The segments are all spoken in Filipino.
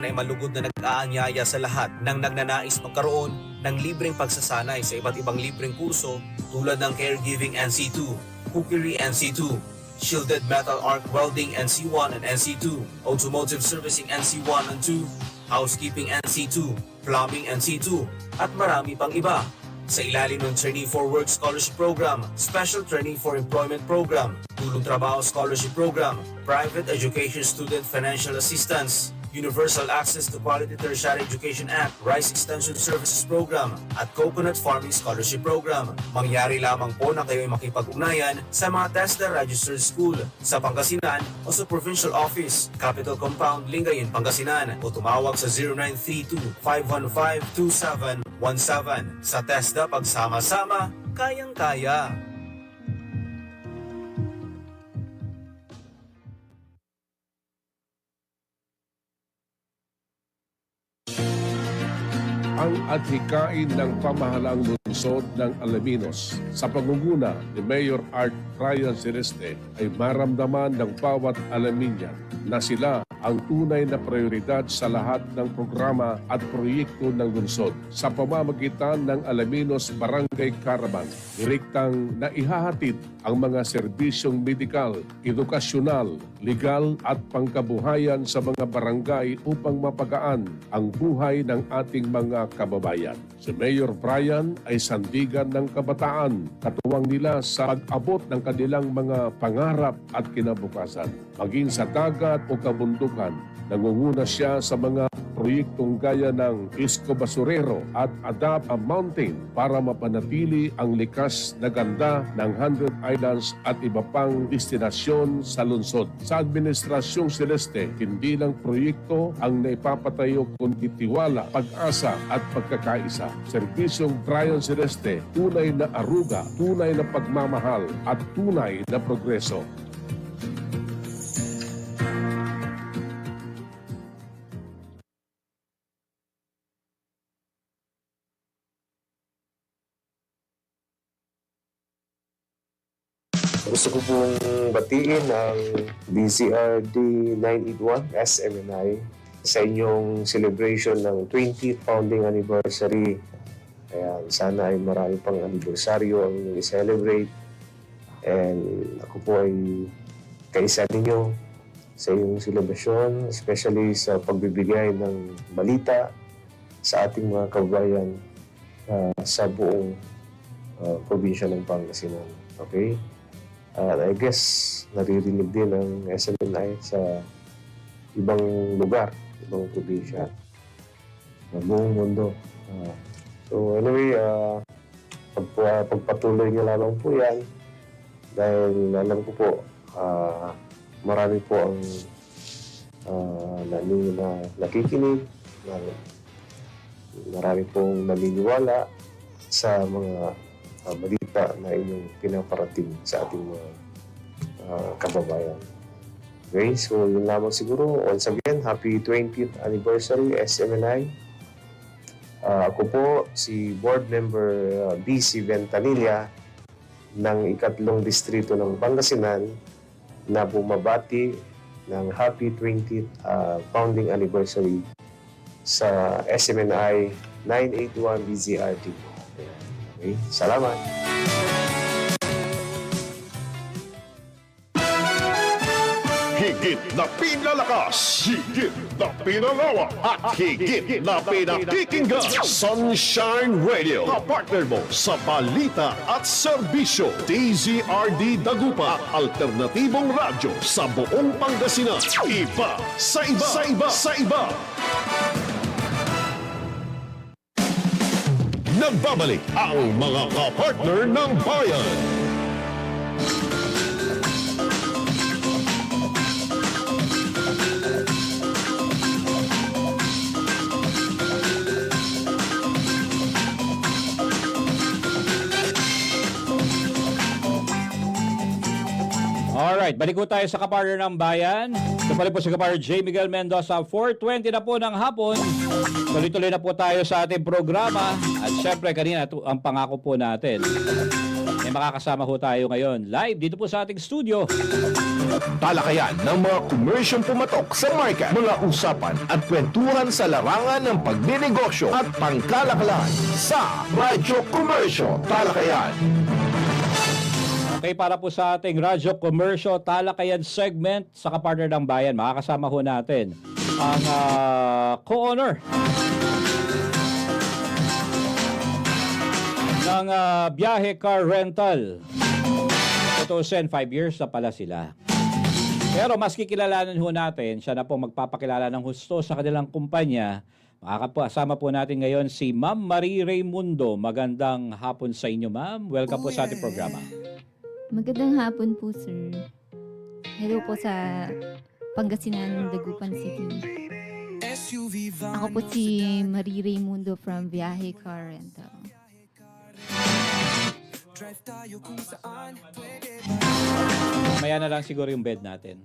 ay malugod na nag-aanyaya sa lahat ng nagnanais magkaroon ng libreng pagsasanay sa iba't ibang libreng kurso tulad ng Caregiving NC2, Cookery NC2, Shielded Metal Arc Welding NC1 and NC2, Automotive Servicing NC1 and 2, Housekeeping NC2, Plumbing NC2, at marami pang iba. Sa ilalim ng Training for Work Scholarship Program, Special Training for Employment Program, Tulong Trabaho Scholarship Program, Private Education Student Financial Assistance, Universal Access to Quality Tertiary Education Act, Rice Extension Services Program, at Coconut Farming Scholarship Program. Mangyari lamang po na kayo'y makipag-ugnayan sa mga TESDA Registered School sa Pangasinan o sa Provincial Office, Capital Compound, Lingayen, Pangasinan o tumawag sa 0932-515-2717. Sa TESDA, pagsama-sama, kayang-kaya. Ang adhikain ng pamahalang lungsod ng Alaminos sa pangunguna ni Mayor Art Ryan Celeste ay maramdaman ng bawat Alaminyan na sila ang tunay na prioridad sa lahat ng programa at proyekto ng lungsod sa pamamagitan ng Alaminos Barangay Caravan. Direktang naihahatid ang mga serbisyong medikal, edukasyonal, legal at pangkabuhayan sa mga barangay upang mapagaan ang buhay ng ating mga kababayan. Si Mayor Brian ay sandigan ng kabataan, katuwang nila sa pag-abot ng kanilang mga pangarap at kinabukasan. Maging sa dagat o kabundukan, nangunguna siya sa mga proyektong gaya ng Isco Basurero at Adapt a Mountain para mapanatili ang likas na ganda ng 100 Islands at iba pang destinasyon sa lungsod. Sa Administrasyong Celeste, hindi lang proyekto ang naipapatayo kundi tiwala, pag-asa at pagkakaisa. Serbisyong Brian Celeste, tunay na aruga, tunay na pagmamahal at tunay na progreso. Gusto ko pong batiin ang DZRD 981 SMNI sa inyong celebration ng 20th founding anniversary. Kaya sana ay marami pang anniversaryo ang inyong i-celebrate. And ako po ay kaisa ninyo sa inyong celebration, especially sa pagbibigay ng balita sa ating mga kababayan sa buong probinsya ng Pangasinan. Okay? I guess naririnig din ang SMNI sa ibang lugar, ibang probinsya, sa buong mundo. So anyway, pagpatuloy niyo lamang po yan dahil alam ko po marami po ang nakikinig, marami pong naniniwala sa mga balita na inyong pinaparating sa ating mga kababayan. Okay, so yun lamang siguro. Once again, happy 20th anniversary SMNI. Ako po si Board Member BC Ventanilla ng ikatlong distrito ng Pangasinan na bumabati ng happy 20th founding anniversary sa SMNI 981 DZRD. Okay, salamat. Higit na pinalakas, higit na pinalawak, at higit na pinakikinggan. Sunshine Radio, kapartner mo sa balita at serbisyo. DZRD Dagupa, alternatibong radyo sa buong Pangasinan. Iba sa iba, sa iba, sa iba. Nagbabalik ang mga kapartner ng bayan. Alright, balik po tayo sa kapartner ng bayan. Kapalik po si kapartner J. Miguel Mendoza, 4:20 na po ng hapon. Tuloy-tuloy na po tayo sa ating programa. At syempre kanina ang pangako po natin. May makakasama ho tayo ngayon live dito po sa ating studio. Talakayan ng mga komersyong pumatok sa market, mga usapan at kwentuhan sa larangan ng pagninegosyo at pangkalakalan sa Radyo Komersyo Talakayan. Okay, para po sa ating Radyo Komersyo Talakayan segment sa kapartner ng bayan, makakasama ho natin ang co-owner ng Biyahe Car Rental. Ito, 5 years na pala sila. Pero mas kikilalanin ho natin, siya na po magpapakilala ng husto sa kanilang kumpanya. Makakasama po natin ngayon si Ma'am Marie Raimundo. Magandang hapon sa inyo, ma'am. Welcome po sa ating programa. Magandang hapon po, sir. Hello po sa Pangasinan, Dagupan City. Ako po si Marie Raimundo from Viaje Car Rental. Maya na lang siguro yung bed natin.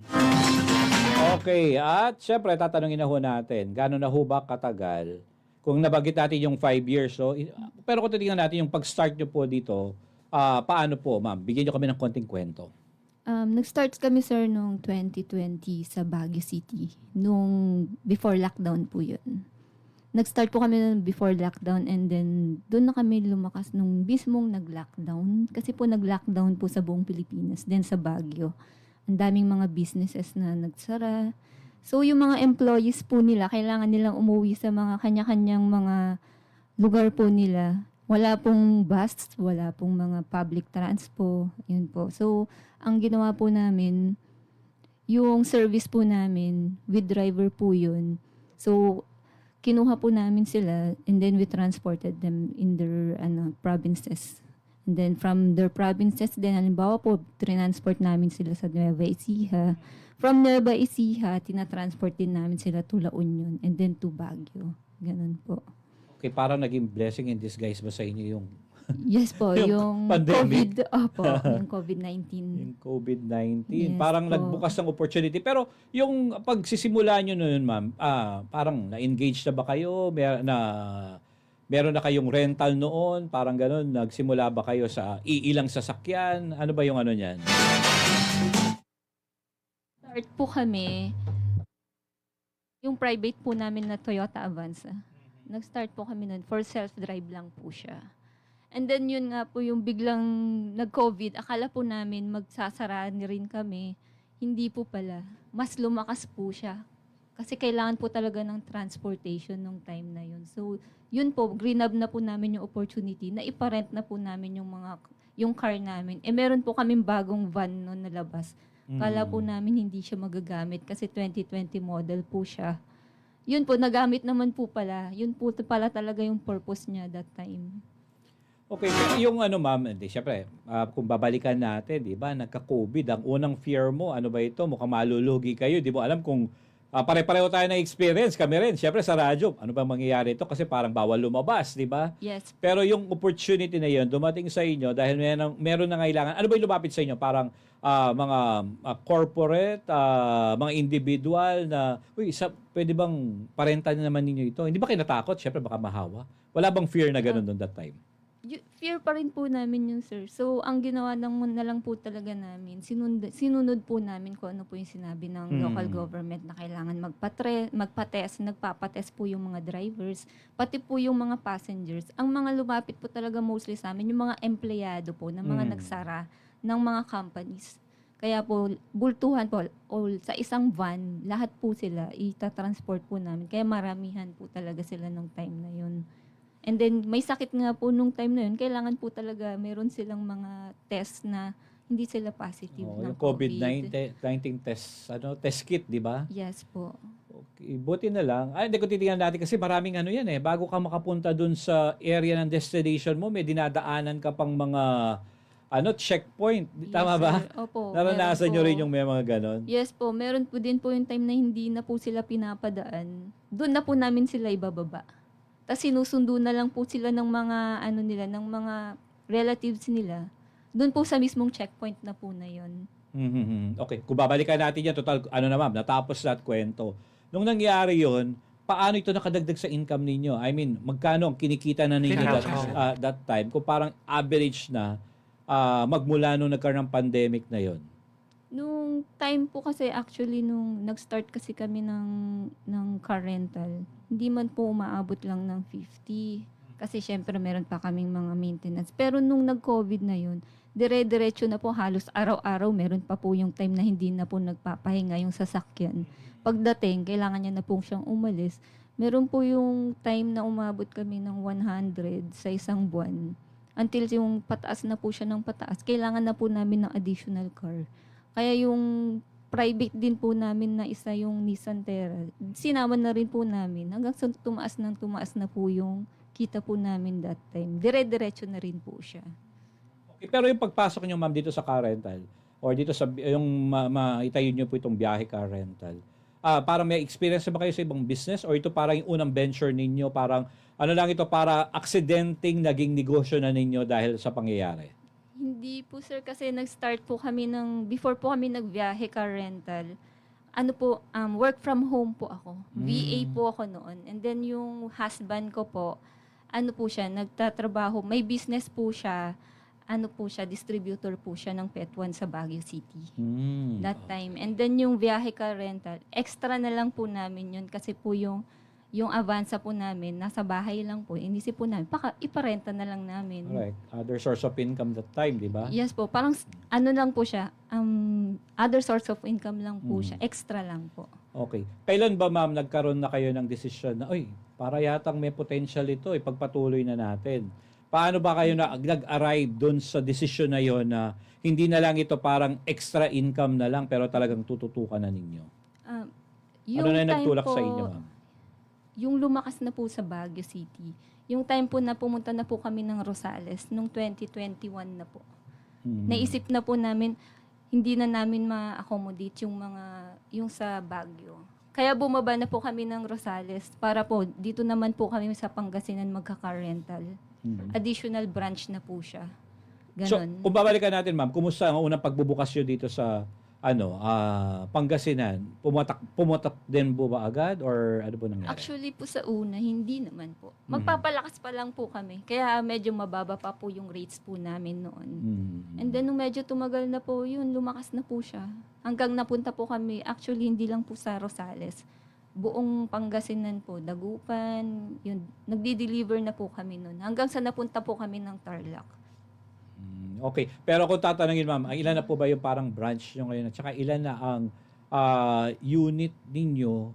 Okay, at syempre tatanungin na ho natin, gano'n na ho ba katagal? Kung nabagit natin yung 5 years, so, pero kung titingnan natin yung pag-start nyo po dito, paano po, ma'am? Bigyan nyo kami ng konting kwento. Nag-start kami, sir, noong 2020 sa Baguio City. Nung before lockdown po yun. Nag-start po kami before lockdown and then doon na kami lumakas nung mismong nag-lockdown. Kasi po nag-lockdown po sa buong Pilipinas, then sa Baguio. Ang daming mga businesses na nagsara. So yung mga employees po nila, kailangan nilang umuwi sa mga kanya-kanyang mga lugar po nila. Wala pong bus, wala pong mga public transpo, yun po. So, ang ginawa po namin, yung service po namin, with driver po yun. So, kinuha po namin sila and then we transported them in their provinces. And then from their provinces, then halimbawa po, transport namin sila sa Nueva Ecija. From Nueva Ecija, tinatransport din namin sila to La Union and then to Baguio. Ganun po. Okay, parang naging blessing in disguise ba sa inyo yung Yes po, Yung yung pandemic. COVID, yung COVID-19. yung COVID-19? Yes Parang po. nagbukas ng opportunity. Pero yung pagsisimula nyo noon, ma'am, parang na-engage na ba kayo? Meron na kayong rental noon? Parang gano'n, nagsimula ba kayo sa iilang sasakyan? Ano ba yung ano niyan? Start po kami, yung private po namin na Toyota Avanza. Nag-start po kami nun, for self-drive lang po siya. And then yun nga po yung biglang nag-COVID, akala po namin magsasara rin kami. Hindi po pala. Mas lumakas po siya. Kasi kailangan po talaga ng transportation nung time na yun. So yun po, greenab na po namin yung opportunity na iparent na po namin yung car namin. Meron po kaming bagong van noon na labas. Kala po namin hindi siya magagamit kasi 2020 model po siya. Yun po, nagamit naman po pala. Yun po pala talaga yung purpose niya that time. Okay, pero yung ano ma'am, syempre, kung babalikan natin, di ba, nagka-COVID, ang unang fear mo, ano ba ito, mukhang malulugi kayo, di mo alam kung pare-pareho tayo ng experience, kami rin, syempre sa radyo, ano ba mangyayari ito, kasi parang bawal lumabas, di ba? Yes. Pero yung opportunity na yun, dumating sa inyo, dahil meron na kailangan, ano ba yung lumapit sa inyo, parang mga corporate, mga individual na, pwede bang parenta naman ninyo ito? Hindi ba kayo natakot? Syempre baka mahawa. Wala bang fear na ganun doon that time? Fear pa rin po namin yun, sir. So, ang ginawa na lang po talaga namin, sinunod po namin kung ano po yung sinabi ng local government na kailangan magpa-test, nagpapa-test po yung mga drivers, pati po yung mga passengers. Ang mga lumapit po talaga mostly sa amin, yung mga empleyado po, ng mga nagsara ng mga companies. Kaya po, bultuhan po, sa isang van, lahat po sila, itatransport po namin. Kaya maramihan po talaga sila nung time na yun. And then, may sakit nga po nung time na yun. Kailangan po talaga, meron silang mga test na hindi sila positive ng Yung COVID-19 test kit, di ba? Yes po. Okay, buti na lang. Hindi ko titingnan natin kasi maraming ano yan eh. Bago ka makapunta dun sa area ng destination mo, may dinadaanan ka pang mga checkpoint. Tama Yes, ba? sir. Opo. Naranasan meron nyo po. rin yung may mga ganon? Yes po. Meron po din po yung time na hindi na po sila pinapadaan. Doon na po namin sila ibababa. Tapos sinusundo na lang po sila ng mga ng mga relatives nila. Doon po sa mismong checkpoint na po na yun. Okay, kung babalikan natin yan, total, na ma'am, natapos na at kwento. Nung nangyari yon, paano ito nakadagdag sa income ninyo? I mean, magkano ang kinikita na ninyo that time? Kung parang average na, magmula nung nagkaroon ng pandemic na yon? Nung time po kasi actually nung nag-start kasi kami ng car rental, hindi man po umaabot lang ng 50. Kasi syempre meron pa kaming mga maintenance. Pero nung nag-COVID na yun, dire-diretso na po halos araw-araw. Meron pa po yung time na hindi na po nagpapahinga yung sasakyan. Pagdating, kailangan niya na po siyang umalis. Meron po yung time na umabot kami ng 100 sa isang buwan. Until yung pataas na po siya ng pataas, kailangan na po namin ng additional car. Kaya yung private din po namin na isa yung Nissan Terra, sinama na rin po namin hanggang sa tumaas na po yung kita po namin that time. Dire-diretso na rin po siya. Okay, pero yung pagpasok niyo ma'am dito sa car rental or dito sa yung maitayo niyo po itong biyahe car rental, parang may experience na ba kayo sa ibang business or ito parang yung unang venture ninyo, parang ano lang ito, para aksidenteng naging negosyo na ninyo dahil sa pangyayari? Hindi po sir, kasi nag-start po kami before po kami nagbiyahe car rental, work from home po ako. VA po ako noon. And then yung husband ko po, siya, nagtatrabaho, may business po siya, distributor po siya ng Pet One sa Baguio City. That time. And then yung biyahe car rental, extra na lang po namin yun kasi po yung Avanza po namin, nasa bahay lang po, inisip po namin, iparenta na lang namin. Correct. Other source of income that time, di ba? Yes po, parang lang po siya, other source of income lang po siya, extra lang po. Okay. Kailan ba ma'am nagkaroon na kayo ng desisyon na, para yatang may potential ito, ipagpatuloy na natin? Paano ba kayo nag-arrive doon sa desisyon na yon na hindi na lang ito parang extra income na lang pero talagang tututukan na ninyo? Ano na yung nagtulak sa inyo ma'am? Yung lumakas na po sa Baguio City. Yung time po na pumunta na po kami ng Rosales, nung 2021 na po. Naisip na po namin, hindi na namin ma-accommodate yung sa Baguio. Kaya bumaba na po kami ng Rosales para po, dito naman po kami sa Pangasinan magka-car rental. Additional branch na po siya. So, Ganon. kung babalikan natin ma'am, kumusta ang unang pagbubukas nyo dito sa Pangasinan? Pumatak din po ba agad or ano po nangyari? Actually po sa una, hindi naman po. Magpapalakas pa lang po kami. Kaya medyo mababa pa po yung rates po namin noon. And then nung medyo tumagal na po yun, lumakas na po siya. Hanggang napunta po kami, actually hindi lang po sa Rosales. Buong Pangasinan po, Dagupan, yun, nagdi-deliver na po kami noon. Hanggang sa napunta po kami ng Tarlac. Okay. Pero kung tatanungin ma'am, ilan na po ba yung parang branch nyo ngayon at saka ilan na ang unit ninyo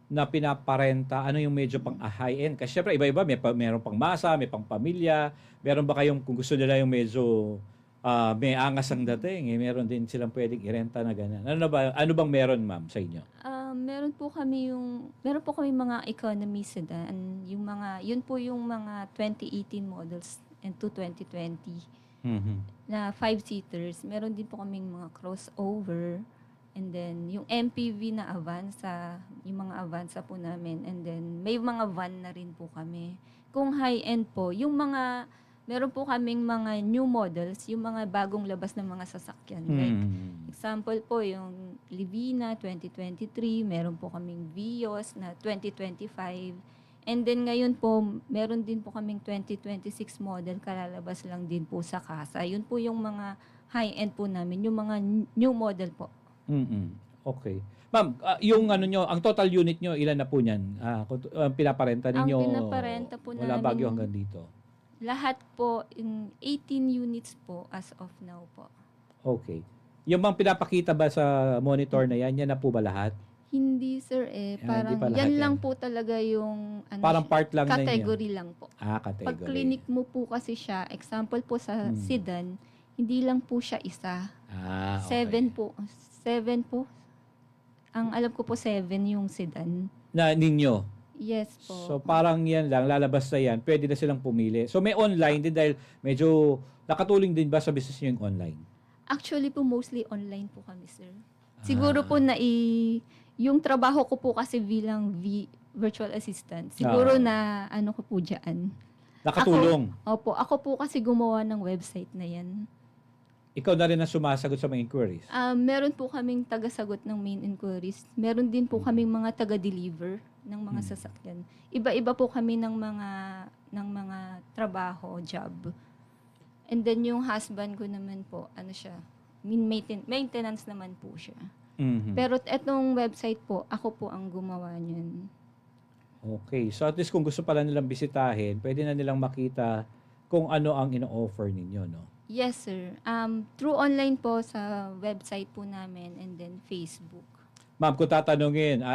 na pinaparenta? Ano yung medyo pang high-end? Kasi syempre iba-iba, meron pang masa, may pang pamilya. Meron ba kayong, kung gusto nila yung medyo may angas ang dating, meron din silang pwedeng irenta na ganyan. Ano bang meron ma'am sa inyo? Meron po kami mga economy sedan, yun po yung mga 2018 models and to 2020. Na 5-seaters. Meron din po kaming mga crossover. And then, yung MPV na Avanza, yung mga Avanza po namin. And then, may mga van na rin po kami. Kung high-end po, meron po kaming mga new models, yung mga bagong labas ng mga sasakyan. Like, example po, yung Livina 2023, meron po kaming Vios na 2025. And then ngayon po, meron din po kaming 2026 model, kalalabas lang din po sa kasa. Yun po yung mga high-end po namin, yung mga new model po. Okay. Ma'am, yung ang total unit nyo, ilan na po niyan? Pinaparenta ninyo? Ang pinaparenta po mula namin, Baguio hanggang dito? lahat po, 18 units po as of now po. Okay. Yung bang pinapakita ba sa monitor na yan na po ba lahat? Hindi sir Hindi pa lahat yan yan. lang po talaga yung Parang part lang na category lang po. category. Pag clinic mo po kasi siya, example po sa sedan, hindi lang po siya isa. Okay. 7 po. 7 po. Ang alam ko po 7 yung sedan. Na ninyo? Yes po. So parang yan lang, lalabas na yan, pwede na silang pumili. So may online din dahil medyo nakatulong din ba sa business nyo yung online? Actually po, mostly online po kami, sir. Siguro po yung trabaho ko po kasi bilang virtual assistant, siguro na ko po dyan. Nakatulong? Ako po kasi gumawa ng website na yan. Ikaw na rin ang sumasagot sa mga inquiries? Meron po kaming taga-sagot ng main inquiries. Meron din po kaming mga taga-deliver ng mga sasakyan. Iba-iba po kami ng mga trabaho, job. And then yung husband ko naman po, ano siya, maintenance naman po siya. Mhm. Pero etong website po, ako po ang gumawa niyan. Okay. So at least kung gusto pala nilang bisitahin, pwede na nilang makita kung ano ang ino-offer ninyo, no? Yes, sir. Through online po sa website po namin and then Facebook. Ma'am, kung tatanungin,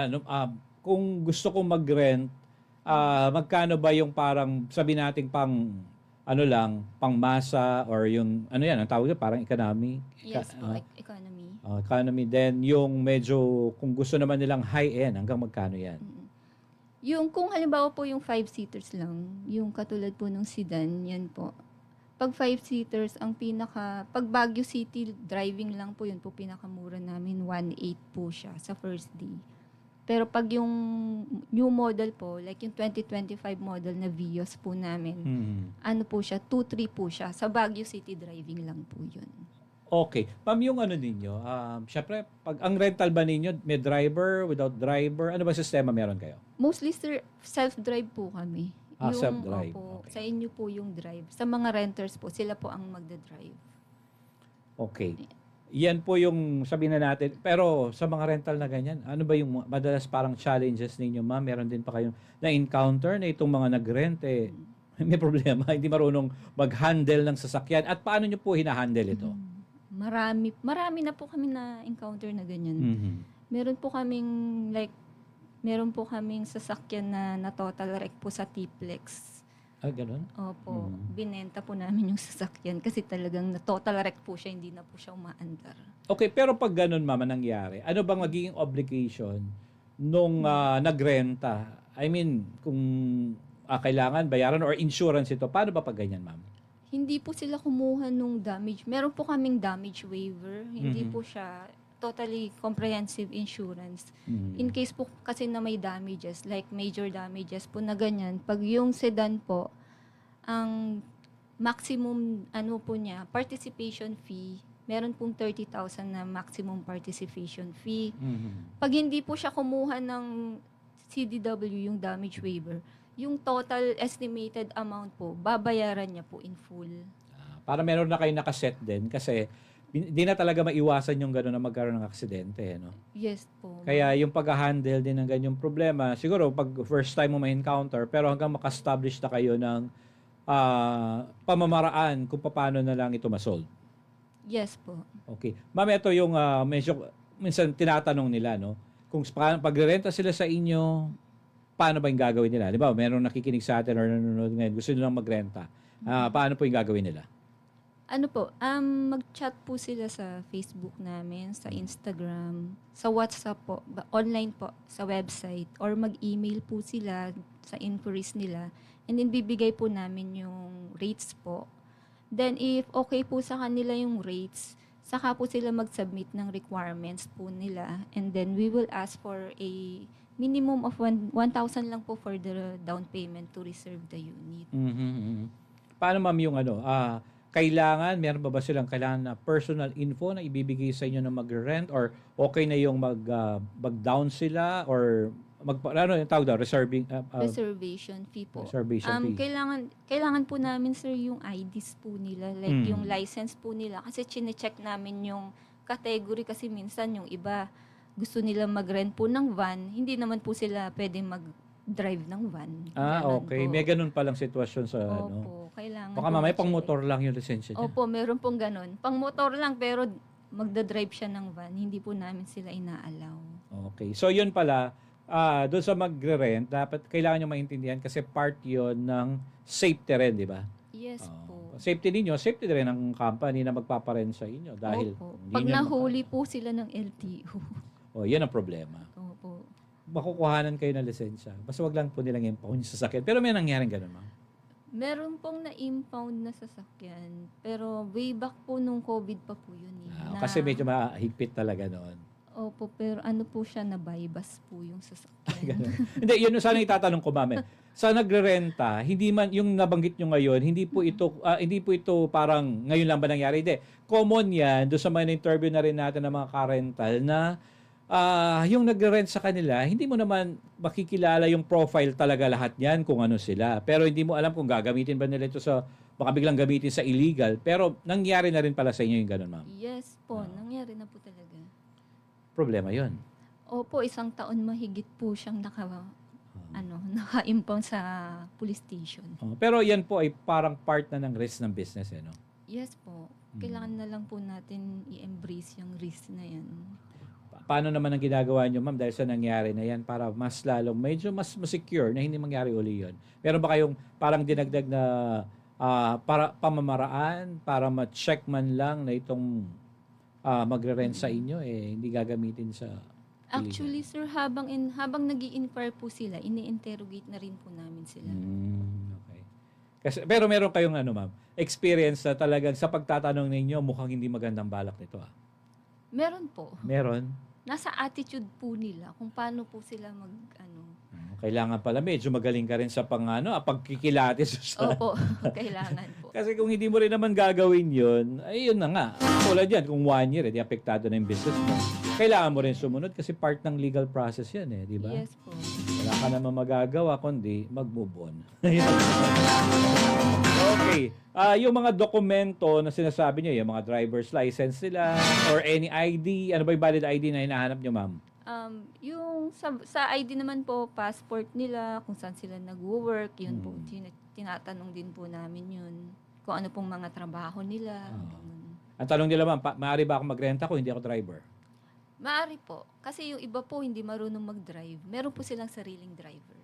kung gusto kong mag-rent, magkano ba yung parang, sabi nating pang, pang masa or yung, ang tawag yun, parang economy? Yes po, economy. Economy. Then yung medyo, kung gusto naman nilang high-end, hanggang magkano yan? Yung kung halimbawa po yung 5-seaters lang, yung katulad po ng sedan, yan po. Pag 5-seaters, pag Baguio City, driving lang po yun po, pinakamura namin, 1.8 po siya sa first day. Pero pag yung new model po, like yung 2025 model na Vios po namin, ano po siya, 2.3 po siya. Sa Baguio City, driving lang po yun. Okay. Ma'am, yung ninyo, syempre, pag ang rental ba ninyo, may driver, without driver, ano ba sistema meron kayo? Mostly, sir, self-drive po kami. Self-drive. Opo, Okay. sa inyo po yung drive. Sa mga renters po, sila po ang magda-drive. Okay. Yan po yung sabihin na natin. Pero sa mga rental na ganyan, ano ba yung madalas parang challenges ninyo, ma'am? Meron din pa kayong na-encounter na itong mga nag-rent, may problema, hindi marunong mag-handle ng sasakyan. At paano nyo po hinahandle ito? Marami na po kami na-encounter na ganyan. Mhm. Meron po kaming sasakyan na total wreck po sa T-Plex. Ganun? Opo, binenta po namin yung sasakyan kasi talagang na total wreck po siya, hindi na po siya umaandar. Okay, pero pag ganun, ma'am, ang nangyari, ano bang magiging obligation nung nagrenta? I mean, kung kailangan bayaran or insurance ito, paano ba pag ganyan, ma'am? Hindi po sila kumuha nung damage. Meron po kaming damage waiver. Hindi po siya totally comprehensive insurance. In case po kasi na may damages, like major damages po na ganyan, pag yung sedan po, ang maximum po niya, participation fee, meron pong 30,000 na maximum participation fee. Pag hindi po siya kumuha ng CDW, yung damage waiver, yung total estimated amount po, babayaran niya po in full. Para meron na kayo nakaset din kasi di na talaga maiwasan yung gano'n na magkaroon ng aksidente. No? Yes po. Kaya yung pag-handle din ng ganyang problema, siguro pag first time mo ma-encounter, pero hanggang maka-establish na kayo ng pamamaraan kung paano na lang ito masolve. Yes po. Okay. Ma'am, ito yung medyo minsan tinatanong nila, no? Kung pag-renta sila sa inyo, paano ba yung gagawin nila? Di ba, meron nakikinig sa atin or nanonood ngayon, gusto nilang magrenta. Paano po yung gagawin nila? Mag-chat po sila sa Facebook namin, sa Instagram, sa WhatsApp po, online po, sa website, or mag-email po sila sa inquiries nila. And then bibigay po namin yung rates po. Then if okay po sa kanila yung rates, saka po sila mag-submit ng requirements po nila. And then we will ask for a minimum of 1,000 lang po for the down payment to reserve the unit. Paano, ma'am, yung kailangan, meron ba silang kailangan na personal info na ibibigay sa inyo na mag-rent or okay na yung mag-down sila or yung tawag daw, Reservation fee po. Reservation fee. Kailangan po namin, sir, yung IDs po nila, like yung license po nila. Kasi chine-check namin yung category kasi minsan yung iba gusto nila mag-rent po ng van, hindi naman po sila pwede mag-drive ng van. Ganun Okay. po. May ganun palang sitwasyon sa Opo, kailangan Baka po mamaya ma-check. pang motor lang yung lisensya niya. Opo, meron pong ganun. Pang motor lang pero magda-drive siya ng van, hindi po namin sila inaalaw. Okay. So yun pala, doon sa magre-rent, dapat kailangan nyo maintindihan kasi part yun ng safety rin, di ba? Yes po. Safety ninyo, safety rin ng company na magpaparent sa inyo dahil Opo. hindi Pag nyo nahuli po sila ng LTO. yan ang problema. Opo. Makukuhanan kayo ng lisensya. Basta wag lang po nilang impound yung sasakyan. Pero may nangyaring ganun, ma'am. Meron pong na-impound na sasakyan. Pero way back po nung COVID pa po yun. Kasi medyo mahigpit talaga noon. Opo, pero po siya, na-bypass po yung sasakyan. Ganun. Hindi, yun yung sana itatanong ko, ma'am. Sa nagre-renta, hindi man yung nabanggit nyo ngayon, hindi po ito parang ngayon lang ba nangyari? Hindi. Common yan, doon sa mga interview na rin natin ng mga ka-rental na yung nagre-rent sa kanila, hindi mo naman makikilala yung profile talaga lahat niyan kung ano sila. Pero hindi mo alam kung gagamitin ba nila ito sa, baka biglang gamitin sa illegal. Pero nangyari na rin pala sa inyo yung ganun, ma'am. Yes po, nangyari na po talaga. Problema yon. Opo, 1 taon mahigit po siyang naka-impound sa police station. Pero yan po ay parang part na ng risk ng business, no? Yes po. Kailangan na lang po natin i-embrace yung risk na yan. Paano naman ang ginagawa nyo, ma'am, dahil sa nangyari na yan para mas lalong, medyo mas secure na hindi mangyari uli yun? Meron ba kayong parang dinagdag na para pamamaraan para ma-check man lang na itong magre-rent sa inyo, hindi gagamitin sa illegal? Actually, sir, habang nag-i-inquire po sila, ini-interrogate na rin po namin sila. Okay. Kasi, pero meron kayong ma'am, experience na talagang sa pagtatanong ninyo, mukhang hindi magandang balak nito. Meron po. Meron? Nasa attitude po nila kung paano po sila Kailangan pala medyo magaling ka rin sa pagkikilatis. Opo, kailangan po. Kasi kung hindi mo rin naman gagawin yun, ay yun na nga. Tulad yan, kung 1 year, di apektado na yung business mo. Kailangan mo rin sumunod kasi part ng legal process yan di ba? Yes po. Wala ka naman magagawa kundi mag-move on. Okay. Yung mga dokumento na sinasabi niyo, yung mga driver's license nila or any ID, ano ba yung valid ID na hinahanap niyo, ma'am? Yung sa ID naman po, passport nila, kung saan sila nag-work, yun po. Tinatanong din po namin yun. Kung ano pong mga trabaho nila. Ang tanong nila, ma'am, maaari ba ako magrenta kung hindi ako driver? Maaari po. Kasi yung iba po hindi marunong mag-drive. Meron po silang sariling driver.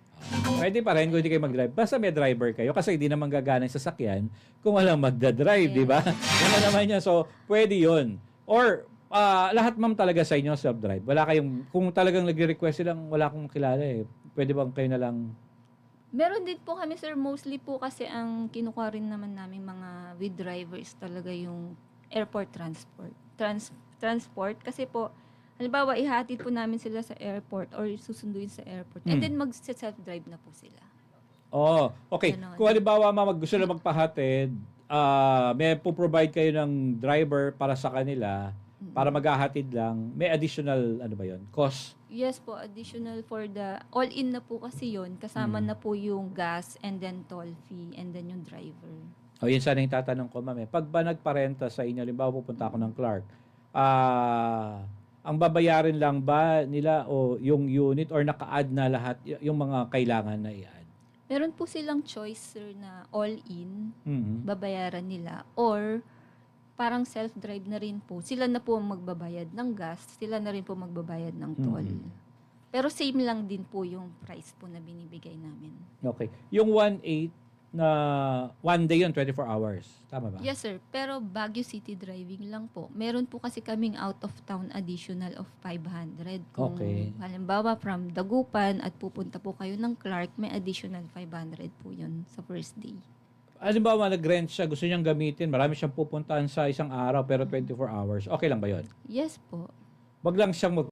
Pwede pa rin kung hindi kayo mag-drive. Basta may driver kayo kasi hindi naman gagana yung sasakyan kung walang magdadrive, di ba? Yan naman yan. So, pwede yun. Or, lahat ma'am talaga sa inyo self-drive. Wala kayong, kung talagang nag-request silang wala akong kilala pwede bang kayo na lang? Meron din po kami, sir. Mostly po kasi ang kinukuha rin naman namin mga with drivers talaga yung airport transport. Transport kasi po, halimbawa, ihatid po namin sila sa airport or susunduin sa airport. And then mag-self-drive na po sila. Oh, okay. Ganon. Kung halimbawa ma'am, gusto na magpahatid, may po-provide kayo ng driver para sa kanila, para maghahatid lang, may additional, ano ba yon, cost? Yes po, additional for the, all-in na po kasi yun, kasama na po yung gas and then toll fee and then yung driver. O, yun sana yung tatanong ko, ma'am. Pag ba nagparenta sa inyo, halimbawa pupunta ako ng Clark, ang babayarin lang ba nila o yung unit or naka-add na lahat yung mga kailangan na i-add? Meron po silang choice, sir, na all-in, Mhm. babayaran nila, or parang self-drive na rin po. Sila na po ang magbabayad ng gas, sila na rin po magbabayad ng toll. Pero same lang din po yung price po na binibigay namin. Okay. Yung 1.8 na one day yun, 24 hours. Tama ba? Yes, sir. Pero Baguio City driving lang po. Meron po kasi kaming out of town additional of 500. Kung Okay. halimbawa from Dagupan at pupunta po kayo ng Clark, may additional 500 po yun sa first day. Halimbawa, nag-rent siya, gusto niyang gamitin, marami siyang pupuntahan sa isang araw pero 24 hours. Okay lang ba yun? Yes po. Wag lang siyang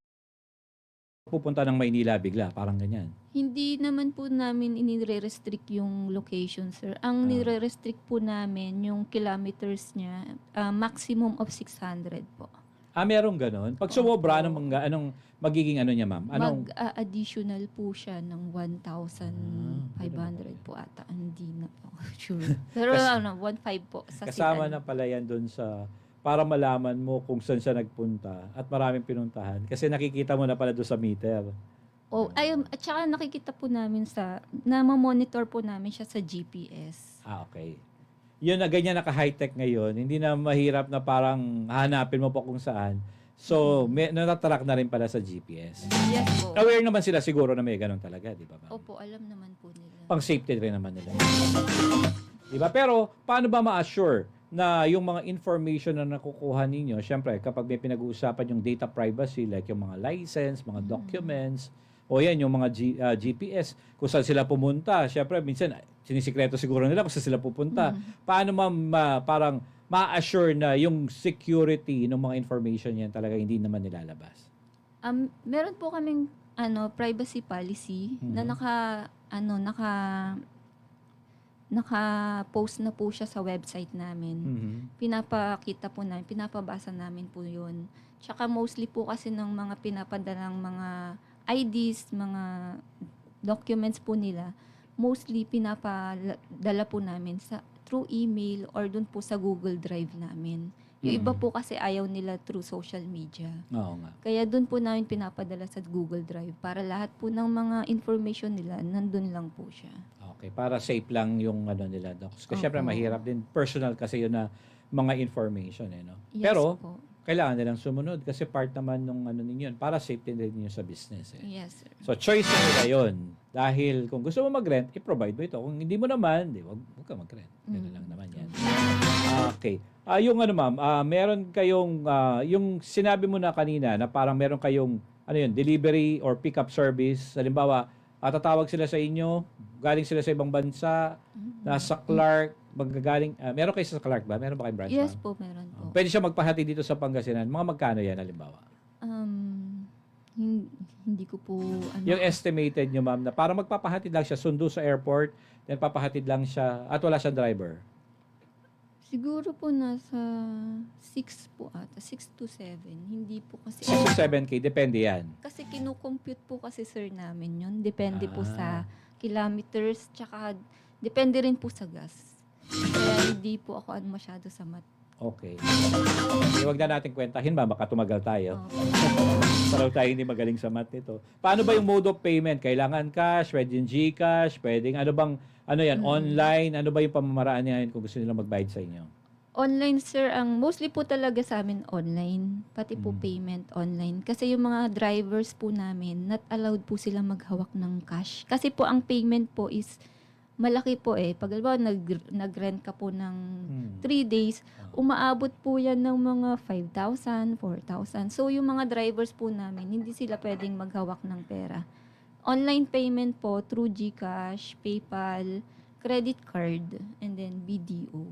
pupunta ng Maynila bigla, parang ganyan. Hindi naman po namin inire-restrict yung location, sir. Ang nire-restrict po namin yung kilometers niya, maximum of 600 po. Merong ganon. Pag sumobra, anong magiging ano niya, ma'am? Mag-additional po siya ng 1,500 po ata. Hindi na po sure. Pero 1,500 po. Sa Kasama na pala yan doon sa para malaman mo kung saan siya nagpunta at maraming pinuntahan. Kasi nakikita mo na pala doon sa meter. At saka nakikita po namin na-monitor po namin siya sa GPS. Okay. Yun na ganyan naka-high-tech ngayon. Hindi na mahirap na parang hanapin mo po kung saan. So, natatrack na rin pala sa GPS. Yes po. Aware naman sila siguro na may ganun talaga, di ba? Opo, alam naman po nila. Pang safety rin naman nila. Di ba? Pero, paano ba ma-assure na yung mga information na nakukuha ninyo, syempre, kapag may pinag-uusapan yung data privacy, like yung mga license, mga documents, o yan, yung mga GPS, kung saan sila pumunta, syempre, minsan, sinisikreto siguro nila kung saan sila pupunta. Paano parang ma-assure na yung security ng mga information yan talaga hindi naman nilalabas? Meron po kaming privacy policy na naka-post na po siya sa website namin. Pinapakita po namin, pinapabasa namin po yun. Tsaka mostly po kasi ng mga pinapadalang mga IDs, mga documents po nila, mostly pinapadala po namin through email or dun po sa Google Drive namin. Yung iba po kasi ayaw nila through social media. Oo nga. Kaya dun po namin pinapadala sa Google Drive para lahat po ng mga information nila, nandun lang po siya. Okay, para safe lang yung ano nila, Docs. Kasi syempre Opo. mahirap din. Personal kasi yun na mga information, no? Yes Pero, po. kailangan nilang sumunod kasi part naman nung ano ninyo yun, para safety din ninyo sa business. Yes, sir. So, choice nila yun. Dahil kung gusto mo mag-rent, i-provide mo ito. Kung hindi mo naman, wag ka mag-rent. Ganun lang naman yan. Okay. Yung ano ma'am, meron kayong, yung sinabi mo na kanina na parang meron kayong, ano yun, delivery or pick-up service. Halimbawa, tatawag sila sa inyo, galing sila sa ibang bansa, nasa Clark, magagaling, meron kayo sa Clark ba? Meron ba kayong branch? Yes ma'am? po, meron po. Pwede siya magpahati dito sa Pangasinan. Mga magkano yan, halimbawa? Hindi ko po, Yung estimated nyo, ma'am, na parang magpapahatid lang siya, sundo sa airport, then papahatid lang siya, at wala siyang driver. siguro po nasa 6 po ata, 6 to 7. Hindi po kasi, 6 to 7K, depende yan. kasi kinukompute po kasi sir namin yun. Depende po sa Ah. kilometers, tsaka depende rin po sa gas. Kaya hindi po ako masyado sa mat. Okay. Huwag na natin kwentahin ba, baka tumagal tayo. Opo. Paraw tayo hindi magaling sa math nito. Paano ba yung mode of payment? Kailangan cash, pwedeng GCash, pwedeng ano bang, ano yan, online? Ano ba yung pamamaraan niya kung gusto nilang magbayad sa inyo? Online sir, ang mostly po talaga sa amin online, pati po payment online. Kasi yung mga drivers po namin, not allowed po sila maghawak ng cash. Kasi po ang payment po is malaki po eh. Pag halimbawa nag-rent ka po ng 3 days, umaabot po yan ng mga 5,000, 4,000. So yung mga drivers po namin, hindi sila pwedeng maghawak ng pera. Online payment po through GCash, PayPal, credit card, and then BDO.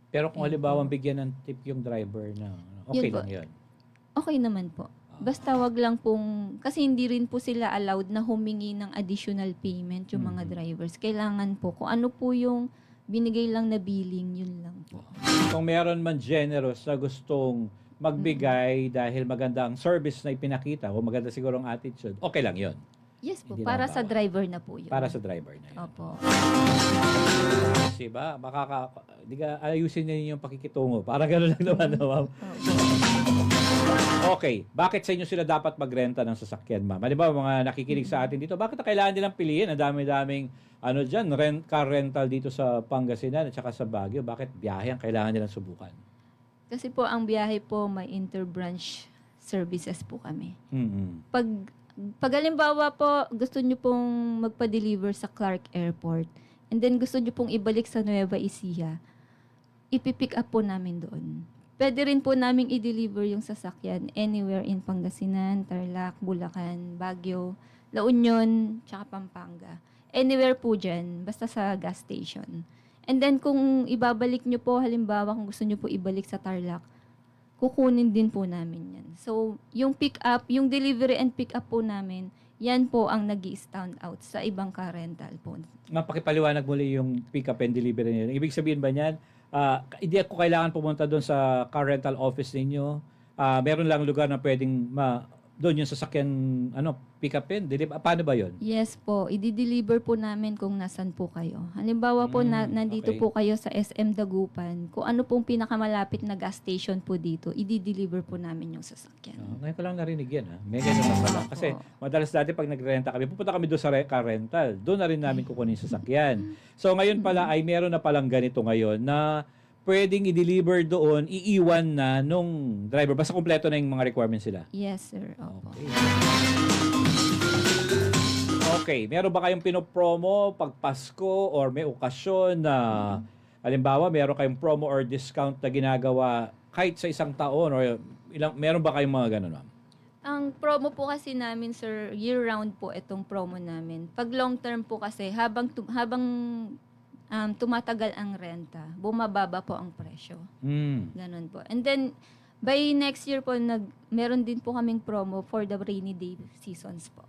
Pero kung halimbawa bigyan ng tip yung driver na, okay Yun po. lang yun. Okay naman po. Basta wag lang pong, kasi hindi rin po sila allowed na humingi ng additional payment yung mga drivers. Kailangan po, kung ano po yung binigay lang na billing, yun lang po. Kung meron man generous na gustong magbigay dahil maganda ang service na ipinakita o maganda siguro ang attitude, okay lang yun. Yes po, Hindi para naman sa bawal. driver na po yun. Para sa driver na yun. Opo. Kasi ba, di ka ayusin niyo yung pakikitungo. Parang gano'n lang naman, no, ma'am. Okay, bakit sa inyo sila dapat magrenta ng sasakyan, ma'am? Halimbawa, mga nakikinig sa atin dito, bakit na kailangan nilang piliin? Ang dami-daming, ano dyan, car rental dito sa Pangasinan at saka sa Baguio. Bakit biyahe ang kailangan nilang subukan? Kasi po, ang biyahe po, may interbranch services po kami. Pag halimbawa po, gusto nyo pong magpa-deliver sa Clark Airport, and then gusto nyo pong ibalik sa Nueva Ecija, ipipick up po namin doon. Pwede rin po naming i-deliver yung sasakyan anywhere in Pangasinan, Tarlac, Bulacan, Baguio, La Union, tsaka Pampanga. Anywhere po dyan, basta sa gas station. And then kung ibabalik nyo po, halimbawa kung gusto nyo po ibalik sa Tarlac, kukunin din po namin yan. So, yung pick up, yung delivery and pick up po namin, yan po ang nag-i-stand out sa ibang car rental po. Mapakipaliwanag muli yung pick up and delivery niyo. Ibig sabihin ba niyan, hindi ako kailangan pumunta doon sa car rental office ninyo. Meron lang lugar na pwedeng doon yung sasakyan pick up and deliver. Paano ba 'yon? Yes po, i-deliver po namin kung nasan po kayo. Halimbawa po, nandito okay. po kayo sa SM Dagupan, kung ano pong pinakamalapit na gas station po dito, i-deliver po namin yung sasakyan. Ngayon ko lang narinig yan. May ganyan na pala. Kasi madalas dati pag nagrenta kami, pupunta kami doon sa car rental. Doon na rin namin kukunin yung sasakyan. So ngayon pala ay meron na palang ganito ngayon na pwedeng i-deliver doon, iiwan na nung driver. Basta kompleto na yung mga requirements sila. Yes, sir. Opo. Okay, meron ba kayong pinopromo pag Pasko or may okasyon na halimbawa meron kayong promo or discount na ginagawa kahit sa isang taon or meron ba kayong mga ganun, ma'am? Ang promo po kasi namin, sir, year-round po itong promo namin. Pag long term po kasi, habang tumatagal ang renta, bumababa po ang presyo. Ganun po. And then, by next year po, meron din po kaming promo for the rainy day seasons po.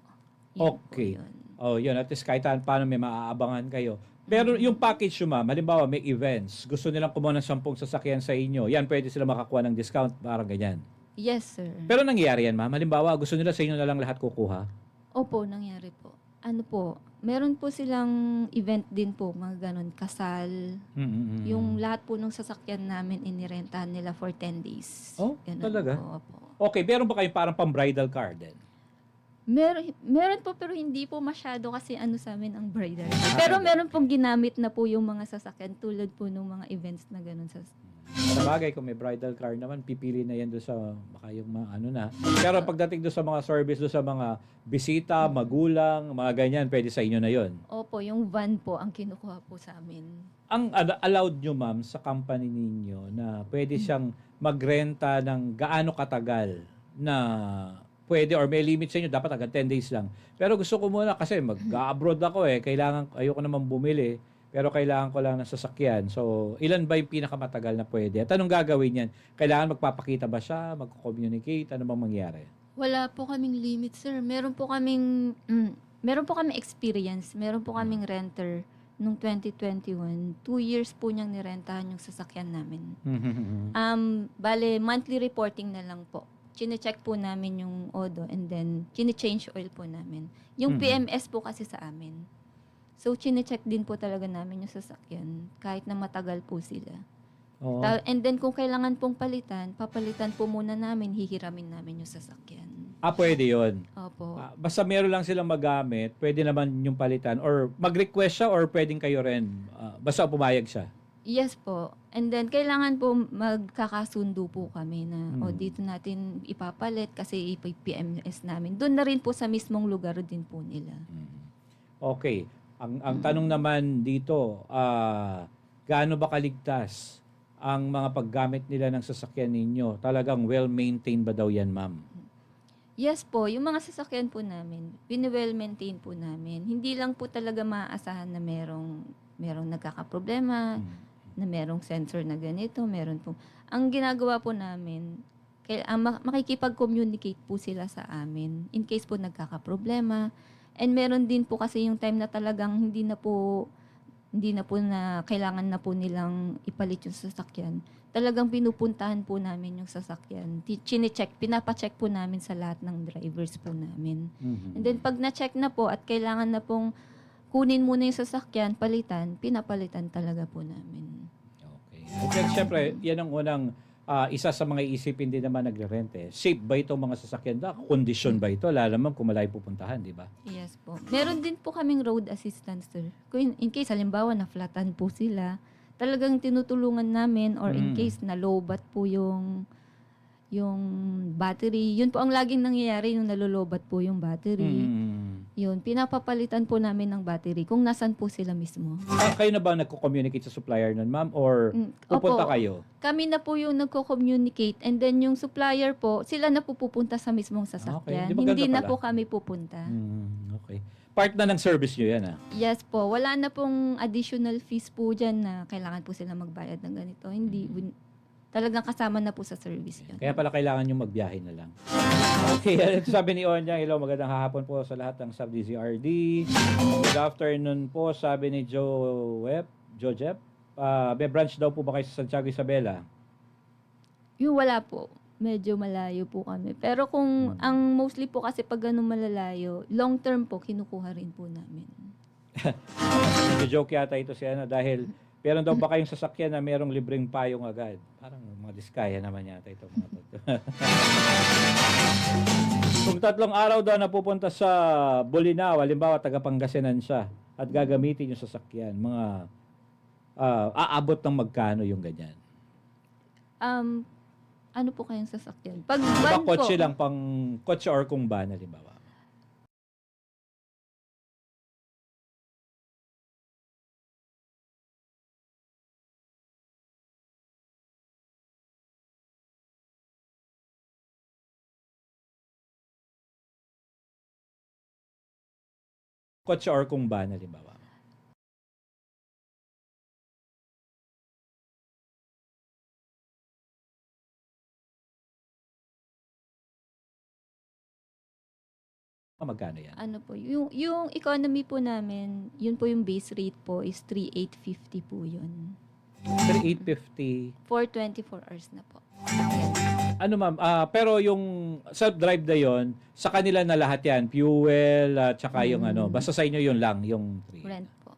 Yun Okay. po yun. Oh, yun. At least kahit paano may maaabangan kayo. Pero yung package nyo, ma'am, halimbawa may events, gusto nilang kumuha ng 10 sasakyan sa inyo, yan, pwede sila makakuha ng discount, parang ganyan. Yes, sir. Pero nangyayari yan, ma'am. Halimbawa, gusto nila sa inyo na lang lahat kukuha. Opo, nangyari po. Ano po, meron po silang event din po, mga ganon, kasal. Yung lahat po ng sasakyan namin inirentahan nila for 10 days. Oh, Ganon talaga? Po, opo. Okay, meron ba kayong parang pang-bridal car din? Meron po pero hindi po masyado kasi ano sa amin ang bridal. Pero meron pong ginamit na po yung mga sasakyan tulad po ng mga events na ganun sa Sa bagay, kung may bridal car naman, pipili na yan doon sa, baka yung mga ano na. Pero pagdating doon sa mga service, doon sa mga bisita, magulang, mga ganyan, pwede sa inyo na yon. Opo, yung van po ang kinukuha po sa amin. Ang allowed nyo, ma'am, sa company ninyo na pwede siyang magrenta ng gaano katagal na pwede or may limit sa inyo, dapat agad 10 days lang. Pero gusto ko muna kasi mag-abroad ako ayoko naman bumili, pero kailangan ko lang ng sasakyan. So, ilan ba yung pinakamatagal na pwede? At anong gagawin yan? Kailangan magpapakita ba siya? Mag-communicate? Ano bang mangyari? Wala po kaming limit, sir. Meron po kaming experience. Meron po kaming renter nung 2021. 2 years po niyang nirentahan yung sasakyan namin. Bale, monthly reporting na lang po. Chine-check po namin yung odo and then chine-change oil po namin. Yung PMS po kasi sa amin. So, chine-check din po talaga namin yung sasakyan kahit na matagal po sila. Oo. And then kung kailangan pong papalitan po muna namin, hihiramin namin yung sasakyan. Pwede yun. Opo. Basta meron lang silang magamit, pwede naman yung palitan. Or mag-request siya or pwedeng kayo rin. Basta pumayag siya. Yes po. And then, kailangan po magkakasundo po kami na, dito natin ipapalit kasi PMS namin. Doon na rin po sa mismong lugar din po nila. Okay. Ang tanong naman dito, gaano ba kaligtas ang mga paggamit nila ng sasakyan ninyo? Talagang well-maintained ba daw yan, ma'am? Yes po, yung mga sasakyan po namin, well-maintain po namin. Hindi lang po talaga maaasahan na merong nagkakaproblema, na merong sensor na ganito, meron po. Ang ginagawa po namin, makikipag-communicate po sila sa amin in case po nagkakaproblema. And meron din po kasi yung time na talagang hindi na po na kailangan na po nilang ipalit yung sasakyan. Talagang pinupuntahan po namin yung sasakyan. Pinapacheck po namin sa lahat ng drivers po namin. And then pag na-check na po at kailangan na pong kunin muna yung sasakyan, pinapalitan talaga po namin. Okay. At then, syempre, yan ang unang isa sa mga isipin din naman nagre-rent. Safe ba itong mga sasakyan? Condition ba ito? Lalo naman kung malayo pupuntahan, di ba? Yes po. Meron din po kaming road assistance, sir. Kung in case, halimbawa, na-flatan po sila, talagang tinutulungan namin or in case na-lowbat po yung battery. Yun po ang laging nangyayari nung nalolobat po yung battery. Yun, pinapapalitan po namin ng battery kung nasan po sila mismo. Kayo na ba nagko-communicate sa supplier nun, ma'am? Or pupunta Opo. kayo? Kami na po yung nagko-communicate and then yung supplier po, sila na po pupunta sa mismong Okay. sasakyan. Di maganda Hindi na pala. po kami pupunta. Okay. Part na ng service nyo yan, Yes po, wala na pong additional fees po dyan na kailangan po sila magbayad ng ganito. Hindi, talagang kasama na po sa service yun. Kaya pala kailangan nyo magbiyahe na lang. Okay, ito sabi ni Onya, hello, magandang hapon po sa lahat ng sub-DZRD. Good afternoon po, sabi ni Jojep. May branch daw po ba kayo sa Santiago Isabela? Yung wala po, medyo malayo po kami. Pero kung ang mostly po kasi pag ganun malalayo, long term po, kinukuha rin po namin. Joke yata ito si Ana dahil meron daw ba kayong sasakyan na merong libreng payong agad? Parang mga diskaya naman yata ito mga to. Kung 3 araw daw napupunta sa Bolinao, halimbawa taga Pangasinan siya at gagamitin yung sasakyan, mga aabot ng magkano yung ganyan? Ano po kayong sasakyan? Pag Diba van po, kotse lang pang kotse or kung van halimbawa? Kotse or kung van halimbawa? Magkano yan? ano po, yung economy po namin, yun po yung base rate po is 3,850 po yun. 3,850. For 24 hours na po. Ayan. Ano ma'am, pero yung self-drive na yon, sa kanila na lahat yan, fuel, at saka yung ano, basta sa inyo yun lang, yung free. Rent po.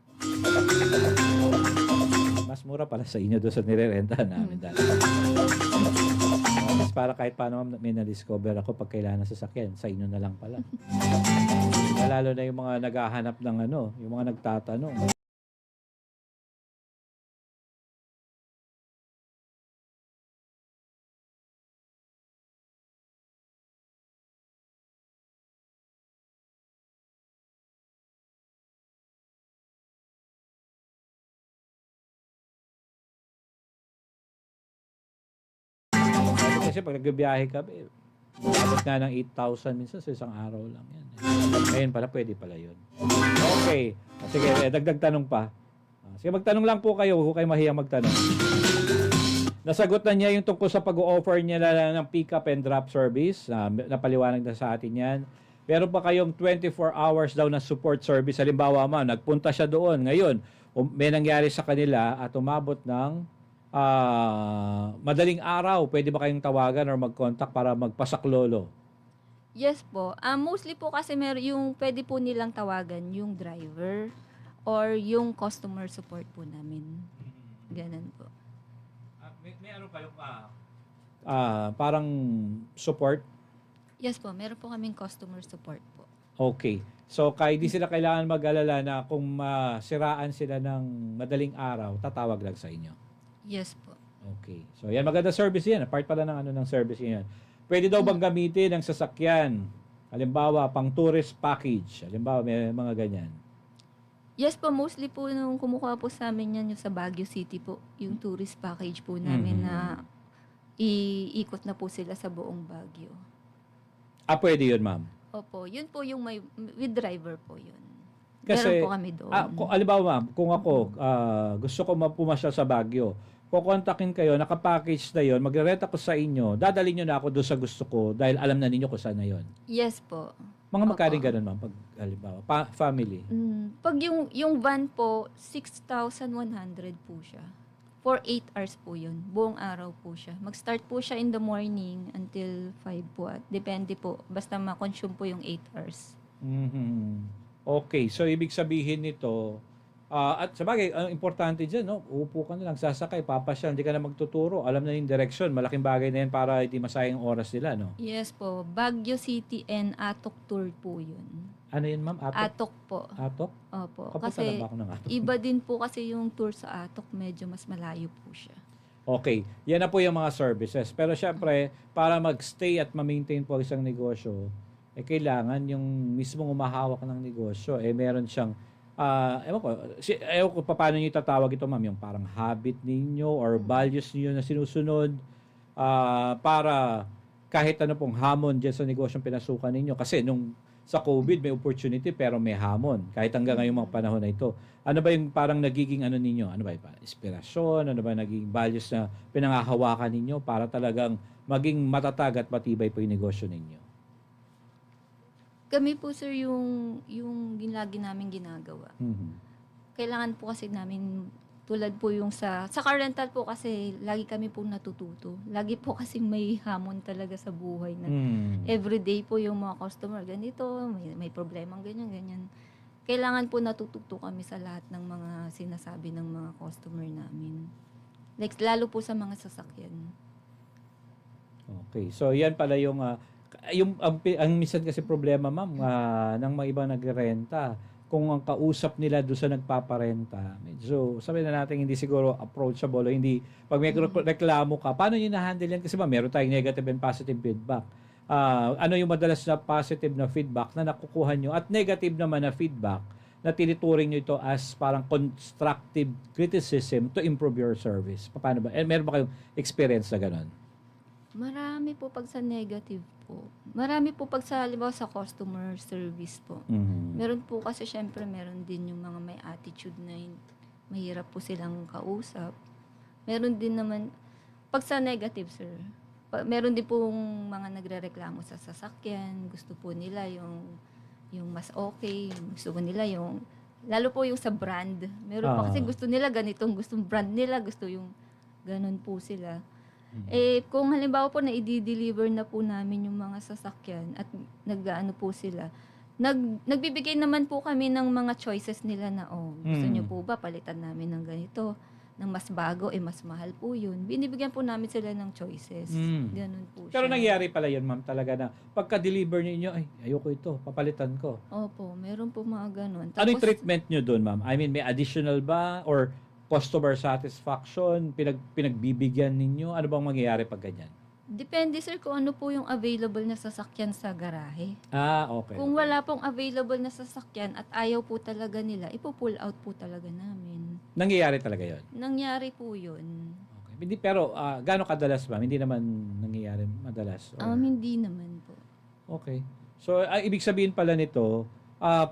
Mas mura pala sa inyo doon sa nirerentahan namin dati. Mas para kahit paano ma'am, may na-discover ako pag kailangan ng sasakyan, sa inyo na lang pala. Lalo na yung mga naghahanap ng ano, yung mga nagtatanong. Kasi pag nagbibiyahe kami, abot nga ng 8,000 minsan sa isang araw lang yan. Ngayon pala, pwede pala yun. Okay. Sige, dagdag tanong pa. Sige, magtanong lang po kayo. Huwag kayo mahiyang magtanong. Nasagot na niya yung tungkol sa pag-o-offer niya ng pick-up and drop service. Napaliwanag na sa atin yan. Meron pa kayong 24 hours daw na support service. Halimbawa, nagpunta siya doon. Ngayon, may nangyari sa kanila at umabot ng madaling araw, pwede ba kayong tawagan or mag-contact para magpasaklolo? Yes po. Mostly po kasi yung pwede po nilang tawagan yung driver or yung customer support po namin. Ganun po. May ano kayong parang support? Yes po, meron po kaming customer support po. Okay. So, di sila kailangan mag-alala na kung masiraan sila ng madaling araw, tatawag lang sa inyo. Yes po. Okay. So, yan, maganda service yan. Part pala ng service yan. Pwede daw bang gamitin ng sasakyan? Halimbawa, pang tourist package. Halimbawa, may mga ganyan. Yes po, mostly po nung kumukuha po sa amin yan yung sa Baguio City po, yung tourist package po namin na iikot na po sila sa buong Baguio. Pwede yun, ma'am. Opo, yun po yung with driver po yun. Kasi, meron po kami doon. halimbawa, ma'am, kung ako gusto ko pumasyal sa Baguio, kukontakin kayo, nakapackage na yun, magre-rent ako sa inyo, dadalhin nyo na ako doon sa gusto ko dahil alam na ninyo kung saan na yun. Yes po. Mga magkaring Opo. ganun, ma'am, pag halimbawa, family. Pag yung van po, 6,100 po siya. For 8 hours po yun. Buong araw po siya. Mag-start po siya in the morning until 5 po. At depende po. Basta ma-consume po yung 8 hours. Okay, so ibig sabihin nito, at sabagay, ang importante dyan, no? Uupo ka na lang, sasakay, papasyal, hindi ka na magtuturo, alam na yung direction, malaking bagay na yan para hindi masayang oras nila, no? Yes po. Baguio City and Atok Tour po yun. Ano yun, ma'am? Atok po. Atok? Opo. Kapunta na Kasi ba ako ng Atok? iba din po kasi yung tour sa Atok. Medyo mas malayo po siya. Okay, yan na po yung mga services. Pero syempre, para mag-stay at ma-maintain po isang negosyo, kailangan yung mismong umahawak ng negosyo, meron siyang ewan ko paano niyo itatawag ito, ma'am, yung parang habit ninyo or values niyo na sinusunod para kahit ano pong hamon dyan sa negosyong pinasukan ninyo. Kasi nung sa COVID, may opportunity pero may hamon. Kahit hanggang ngayong mga panahon na ito. Ano ba yung parang nagiging ano ninyo? Ano ba yung inspirasyon? Ano ba naging values na pinangahawakan ninyo para talagang maging matatag at matibay po yung negosyo ninyo? Kami po, sir, yung lagi namin ginagawa. Kailangan po kasi namin, tulad po yung sa car rental po kasi lagi kami po natututo. Lagi po kasi may hamon talaga sa buhay na everyday po yung mga customer. Ganito, may problemang ganyan. Kailangan po natututo kami sa lahat ng mga sinasabi ng mga customer namin. Like, lalo po sa mga sasakyan. Okay. So, yan pala yung ang minsan kasi problema, ma'am, ng mga ibang nagrerenta. Kung ang kausap nila doon sa nagpaparenta, medyo sabi na natin hindi siguro approachable o hindi, pag may reklamo ka, paano nyo na-handle yan? Kasi meron tayong negative and positive feedback. Ano yung madalas na positive na feedback na nakukuha nyo at negative naman na feedback na tinituring nyo ito as parang constructive criticism to improve your service? Paano ba? Meron ba kayong experience na gano'n? Marami po pag sa negative po. Marami po pag sa, halimbawa, sa customer service po. Meron po kasi syempre meron din yung mga may attitude na mahirap po silang kausap. Meron din naman, pag sa negative, sir, meron din pong mga nagrereklamo sa sasakyan. Gusto po nila yung mas okay. Gusto po nila yung, lalo po yung sa brand. Meron pa kasi gusto nila ganitong, gustong brand nila. Gusto yung ganun po sila. Kung halimbawa po na i-deliver na po namin yung mga sasakyan at nag-ano po sila, nagbibigay naman po kami ng mga choices nila na, gusto nyo po ba palitan namin ng ganito, ng mas bago, mas mahal po yun. Binibigyan po namin sila ng choices. Ganun po Pero siya. nangyari pala yun, ma'am, talaga na pagka-deliver ninyo, ay, ayoko ito, papalitan ko. Opo, meron po mga ganun. Ano yung treatment nyo doon, ma'am? I mean, may additional ba? Or customer satisfaction? Pinagbibigyan ninyo? Ano bang mangyayari pag ganyan? Depende sir kung ano po yung available na sasakyan sa garahe. Okay. Kung wala pong available na sasakyan at ayaw po talaga nila, ipo-pull out po talaga namin. Nangyayari talaga yun? Nangyari po yun. Okay. Hindi, pero gaano kadalas, ma'am? Hindi naman nangyayari madalas? Or... Hindi naman po. Okay. So, ibig sabihin pala nito,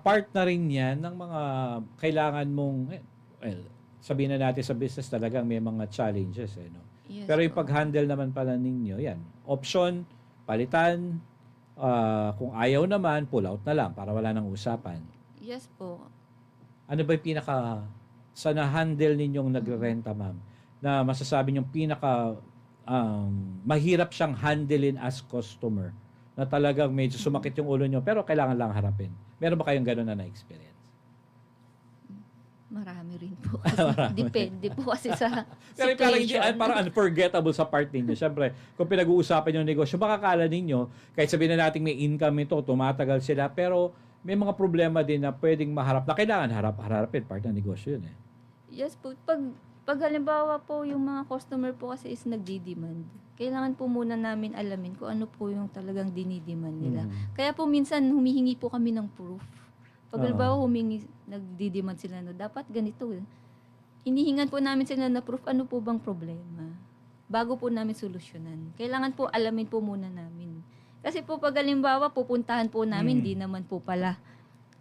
part na rin yan ng mga kailangan mong, sabihin na natin sa business talagang may mga challenges, no? Yes Pero yung po. pag-handle naman pala ninyo, yan. Option, palitan, kung ayaw naman, pull out na lang para wala nang usapan. Yes po. Ano ba yung sa na-handle ninyong nagre-renta, ma'am, na masasabi niyong mahirap siyang handlein as customer, na talagang medyo sumakit yung ulo niyo, pero kailangan lang harapin. Meron ba kayong gano'n na na-experience? Marami rin po. Kasi depende po kasi sa Pero parang hindi, situation. parang unforgettable sa part ninyo. Siyempre, kung pinag-uusapan yung negosyo, baka kala ninyo, kahit sabihin na natin may income ito, tumatagal sila, pero may mga problema din na pwedeng maharap, na kailangan harapin, part ng negosyo yun eh. Yes po. Pag halimbawa po yung mga customer po kasi is nagdi-demand, kailangan po muna namin alamin kung ano po yung talagang dinidemand nila. Kaya po minsan humihingi po kami ng proof. Pag halimbawa nagdi-demand sila, dapat ganito. Hinihingan po namin sila na proof, ano po bang problema? Bago po namin solusyonan. Kailangan po alamin po muna namin. Kasi po pag halimbawa pupuntahan po namin, di naman po pala,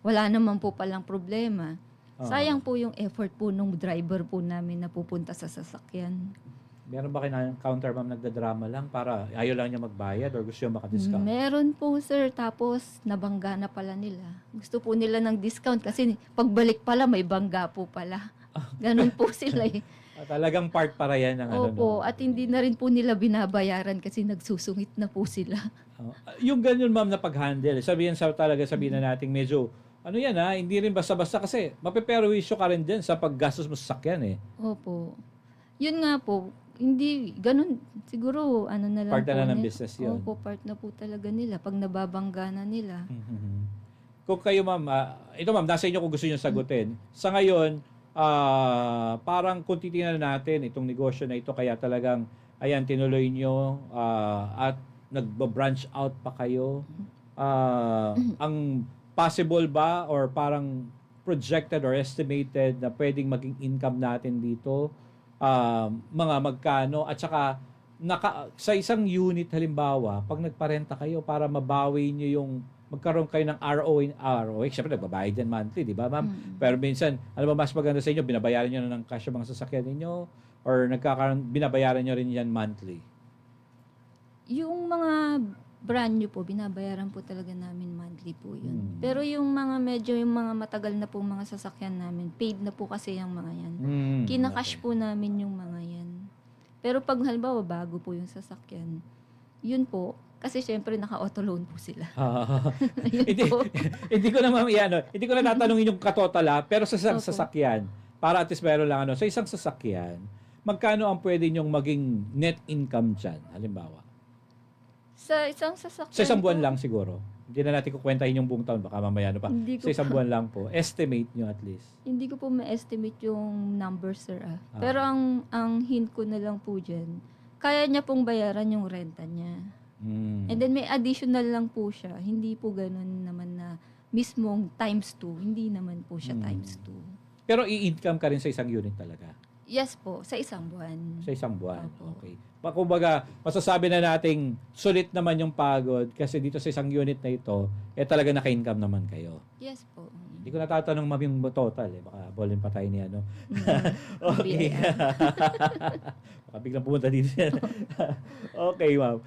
wala naman po palang problema. Sayang po yung effort po nung driver po namin na pupunta sa sasakyan. Meron ba kayo counter, ma'am, nagdadrama lang para ayaw lang niya magbayad or gusto niya makadiscount? Meron po sir, tapos nabangga na pala nila. Gusto po nila ng discount kasi pagbalik pala may bangga po pala. Ganun po sila eh. Talagang part para yan ng ano. Opo, at hindi na rin po nila binabayaran kasi nagsusungit na po sila. Yung ganyan, ma'am, na pag-handle, sabihin na natin medyo, hindi rin basta-basta kasi mapeperwisyo ka rin dyan sa paggastos mo sa sakyan eh. Opo. Yun nga po, hindi, ganun, siguro, na lang Part po. na ng business yun. Opo, part na po talaga nila. Pag nababangga na nila. Kung kayo, ma'am, ito ma'am, nasa inyo kung gusto nyo sagutin. Sa ngayon, parang kung titingnan natin itong negosyo na ito, kaya talagang, tinuloy nyo at nag-branch out pa kayo. Ang possible ba or parang projected or estimated na pwedeng maging income natin dito, mga magkano, at saka sa isang unit halimbawa, pag nagparenta kayo para mabawi nyo yung magkaroon kayo ng ROH, syempre nagbabayad yan monthly, di ba ma'am? Pero minsan, ano ba mas maganda sa inyo, binabayaran nyo na ng cash yung mga sasakyan ninyo or binabayaran nyo rin yan monthly? Yung mga brand new po, binabayaran po talaga namin monthly po yun. Pero yung mga matagal na po mga sasakyan namin, paid na po kasi yung mga yan. Kinakash po namin yung mga yan. Pero pag halimbawa bago po yung sasakyan, yun po, kasi syempre naka-auto loan po sila. hindi, hindi ko na ma'am, hindi ko na tatanungin yung katotala, pero sa isang sasakyan, para at least meron lang sa isang sasakyan, magkano ang pwede nyong maging net income dyan, halimbawa? Sa isang sasakyan Sa isang buwan po, lang siguro. Hindi na natin kukwentahin yung buong taon, baka mamaya pa. Hindi ko Sa isang pa- buwan lang po. Estimate nyo at least. Hindi ko po ma-estimate yung numbers, sir. Pero ang hint ko na lang po dyan, kaya niya pong bayaran yung renta niya. And then may additional lang po siya. Hindi po ganun naman na mismong times 2. Hindi naman po siya times 2. Pero i-income ka rin sa isang unit talaga. Yes po, sa isang buwan. Sa isang buwan. Opo. Okay. Kumbaga, masasabi na nating sulit naman yung pagod kasi dito sa isang unit na ito, talaga naka-income naman kayo. Yes po. Hindi ko natatanong ma'am yung total eh. Baka ballin pa tayo niya, no? Okay. BIR. Baka biglang pumunta dito yan. Okay, ma'am.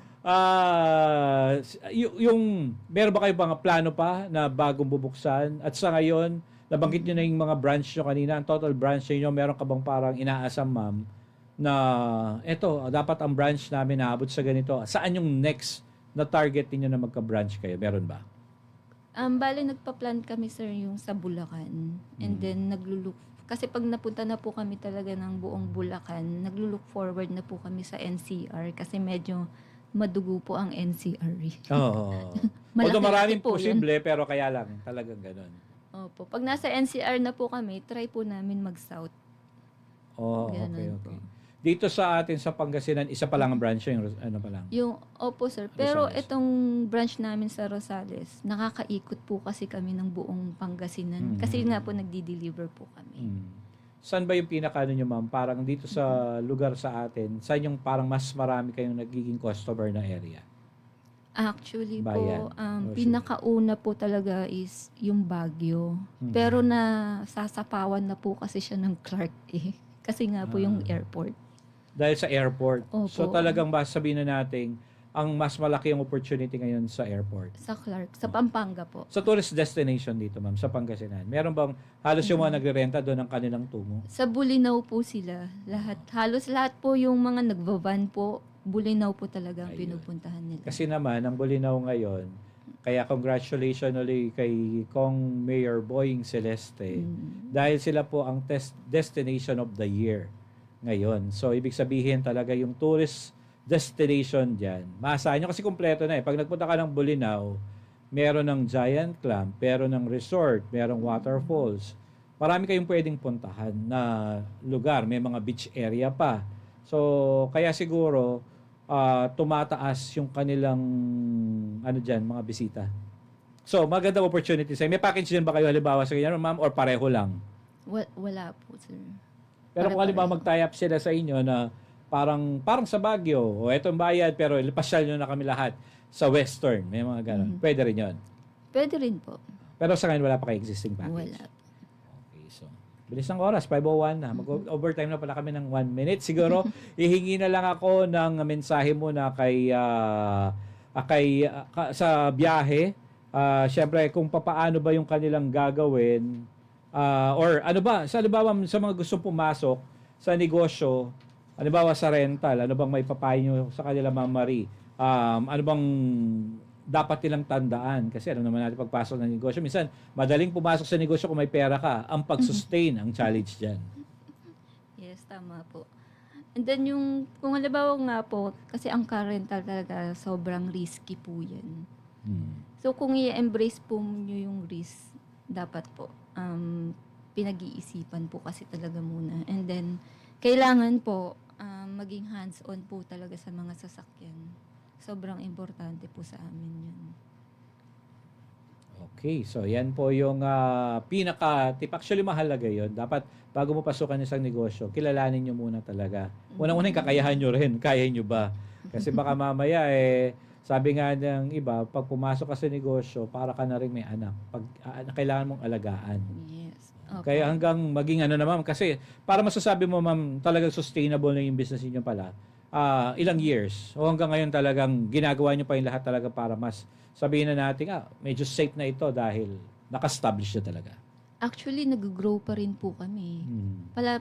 Meron ba kayo mga plano pa na bagong bubuksan? At sa ngayon, nabanggit nyo na yung mga branch nyo kanina. Ang total branch nyo, meron ka bang parang inaasam, ma'am, na eto, dapat ang branch namin naabot sa ganito. Saan yung next na target ninyo na magka-branch kayo? Meron ba? Bale, nagpa-plan kami, sir, yung sa Bulacan. And then, kasi pag napunta na po kami talaga ng buong Bulacan, naglo-look forward na po kami sa NCR kasi medyo madugo po ang NCR. Oo. Malaki Although maraming po yun. posible, pero kaya lang, talagang ganun. Opo. Pag nasa NCR na po kami, try po namin mag-south. Oh, Ganun okay. po. Dito sa atin sa Pangasinan, isa pa lang ang branch yung ano pa lang. Opo, sir. Pero Rosales. itong branch namin sa Rosales, nakakaikot po kasi kami ng buong Pangasinan. Kasi nga po nagdi-deliver po kami. Saan ba yung pinaka nyo, ma'am? Parang dito sa lugar sa atin, saan yung parang mas marami kayong nagiging customer na area? Actually Bayan. po, O, pinakauna po talaga is yung Baguio. Pero na sasapawan na po kasi siya ng Clark eh. Kasi nga po yung airport. Dahil sa airport. Opo. So talagang sabihin na natin, ang mas malaki yung opportunity ngayon sa airport. Sa Clark, sa Pampanga po. Sa tourist destination dito, ma'am, sa Pangasinan, meron bang halos yung mga nagre-renta doon ng kanilang tungo? Sa Bulinaw po sila. Halos lahat po yung mga nagbaban po, Bulinaw po talaga ang Ayun. pinupuntahan nila. Kasi naman, ang Bulinaw ngayon, kaya congratulations ulit kay Kong Mayor Boying Celeste dahil sila po ang destination of the year ngayon. So, ibig sabihin talaga yung tourist destination dyan. Maasahan nyo kasi kumpleto na eh. Pag nagpunta ka ng Bulinaw, meron ng giant clam, meron ng resort, merong waterfalls. Marami kayong pwedeng puntahan na lugar. May mga beach area pa. So, kaya siguro, tumataas yung kanilang mga bisita. So, magandang opportunity sa'yo. May package din ba kayo halimbawa sa ganyan, ma'am, or pareho lang? Wala po, sir. Pero kung halimbawa mag-tie up sila sa inyo na parang sa Baguio, o etong bayad, pero pasyal nyo na kami lahat sa Western. May mga ganun. Pwede rin yun. Pwede rin po. Pero sa ngayon, wala pa kayo existing package. Wala. Okay, so, bilis ng oras, 5:01 na. Mag-overtime na pala kami ng 1 minute. Siguro, ihingi na lang ako ng mensahe mo na sa biyahe. Siyempre, kung papaano ba yung kanilang gagawin, or ano ba, sa mga gustong pumasok sa negosyo, halimbawa sa rental, ano bang may papayo nyo sa kanila, Ma'am Marie? Ano bang dapat nilang tandaan? Kasi alam naman natin pagpasok ng negosyo. Minsan, madaling pumasok sa negosyo kung may pera ka. Ang pag-sustain ang challenge dyan. Yes, tama po. And then kung halimbawa nga po, kasi ang car rental talaga sobrang risky po yan. So kung i-embrace po nyo yung risk, dapat po, pinag-iisipan po kasi talaga muna. And then, kailangan po, maging hands-on po talaga sa mga sasakyan. Sobrang importante po sa amin yun. Okay, so yan po yung pinaka-tip. Actually, mahalaga yon. Dapat, bago mo pasukan isang negosyo, kilalanin nyo muna talaga. Unang-una yung kakayahan nyo rin. Kaya nyo ba? Kasi baka mamaya, sabi nga ng iba, pag pumasok ka sa negosyo, para ka na rin may anak. Kailangan mong alagaan. Yes. Opo. Kaya hanggang maging naman, kasi para masasabi mo, ma'am, talagang sustainable na yung business niyo pala, ilang years, o hanggang ngayon talagang ginagawa niyo pa yung lahat talaga para mas sabihin na natin, medyo safe na ito dahil naka-establish na talaga. Actually, nag-grow pa rin po kami.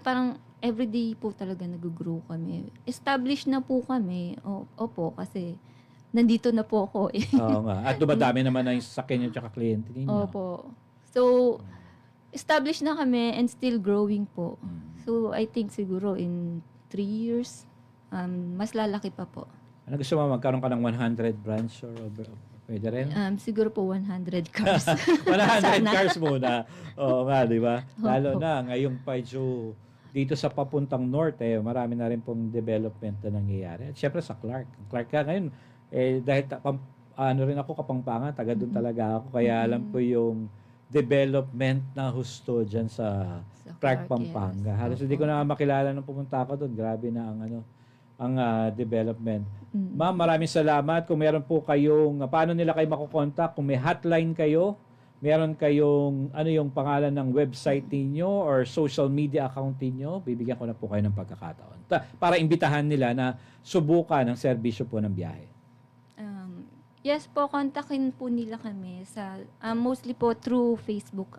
Parang everyday po talaga nag-grow kami. Established na po kami. Opo, kasi nandito na po ako eh. Oo nga. At dumadami naman na yung sasakyan niyo tsaka kliyente ninyo. Opo. So, established na kami and still growing po. So, I think siguro in 3 years, mas lalaki pa po. Ano gusto mo, magkaroon ka ng 100 branch or pwede rin? Siguro po 100 cars. 100 Sana. cars muna. Oo nga, di ba? Lalo Opo. na ngayong medyo dito sa papuntang north, marami na rin pong development na nangyayari. At syempre sa Clark. Clark ka ngayon, dahil rin ako Kapampangan, taga doon talaga ako. Kaya alam ko yung development na husto dyan sa Clark, Pampanga. yes. Halos hindi ko na makilala nung pumunta ako doon. Grabe na ang development. Ma'am, maraming salamat. Kung meron po kayong, paano nila kayo makukontak? Kung may hotline kayo, meron kayong, yung pangalan ng website ninyo or social media account ninyo, bibigyan ko na po kayo ng pagkakataon. Para imbitahan nila na subukan ang serbisyo po ng biyahe. Yes po, kontakin po nila kami sa mostly po through Facebook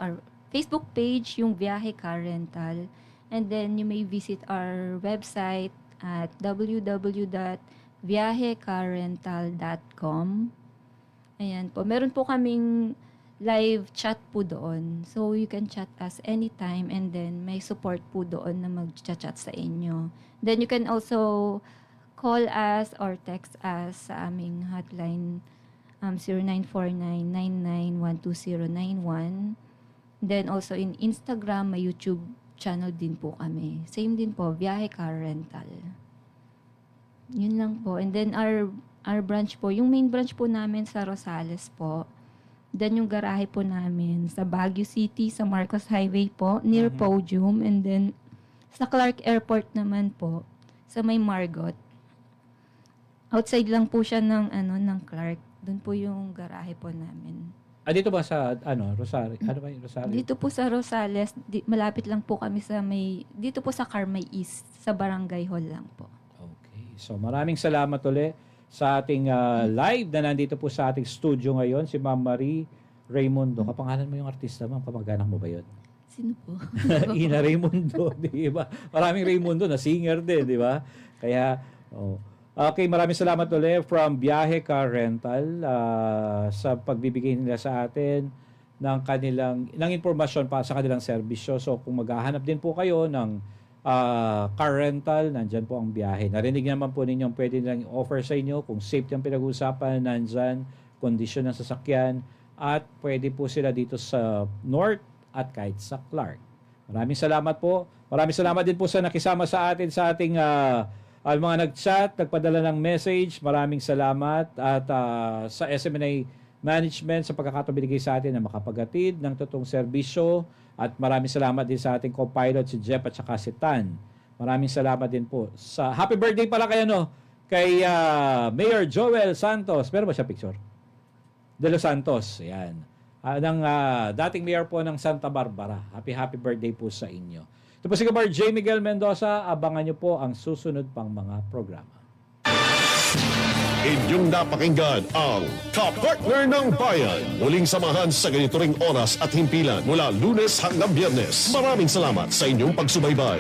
page, yung Biyahe Car Rental. And then you may visit our website at www.viajecarrental.com. Ayan po. Meron po kaming live chat po doon. So, you can chat us anytime and then may support po doon na mag-chat sa inyo. Then, you can also call us or text us sa aming hotline 0949-99-12091. Then, also in Instagram, may YouTube channel din po kami. Same din po, Viaje Car Rental. Yun lang po. And then, our branch po, yung main branch po namin sa Rosales po. Then yung garahe po namin sa Baguio City, sa Marcos Highway po, near Podium. And then sa Clark Airport naman po, sa may Margot. Outside lang po siya ng Clark. Doon po yung garahe po namin. Dito ba sa Rosario? Ano ba yung Rosario? Dito po sa Rosales, malapit lang po kami dito po sa Carmay East, sa Barangay Hall lang po. Okay. So maraming salamat ulit sa ating live na nandito po sa ating studio ngayon, si Ma'am Marie Raimundo. Kapangalan mo yung artista, ma'am? Kamag-anak mo ba yun? Sino po? Ina Raimundo, di ba? Maraming Raimundo na singer din, di ba? Kaya, okay, maraming salamat ulit from Viaje Car Rental sa pagbibigay nila sa atin ng impormasyon pa sa kanilang serbisyo. So, kung maghahanap din po kayo ng car rental, nandyan po ang biyahe. Narinig naman po ninyo, pwede nilang offer sa inyo kung safety ang pinag-uusapan, nandyan, kondisyon ng sasakyan, at pwede po sila dito sa North at kahit sa Clark. Maraming salamat po. Maraming salamat din po sa nakisama sa atin sa ating mga nag-chat, nagpadala ng message. Maraming salamat at sa SMNA Management sa pagkakataon binigay sa atin na makapagatid ng totoong serbisyo. At maraming salamat din sa ating co-pilot si Jeff at saka si Tan. Maraming salamat din po. Happy birthday pala kay Mayor Joel Santos. Meron ba siya picture? De Los Santos. Yan. Ng dating mayor po ng Santa Barbara. Happy birthday po sa inyo. Ito po si Kabar J. Miguel Mendoza. Abangan nyo po ang susunod pang mga programa. Inyong napakinggan ang Kapartner ng Bayan. Muling samahan sa ganito ring oras at himpilan mula Lunes hanggang Biyernes. Maraming salamat sa inyong pagsubaybay.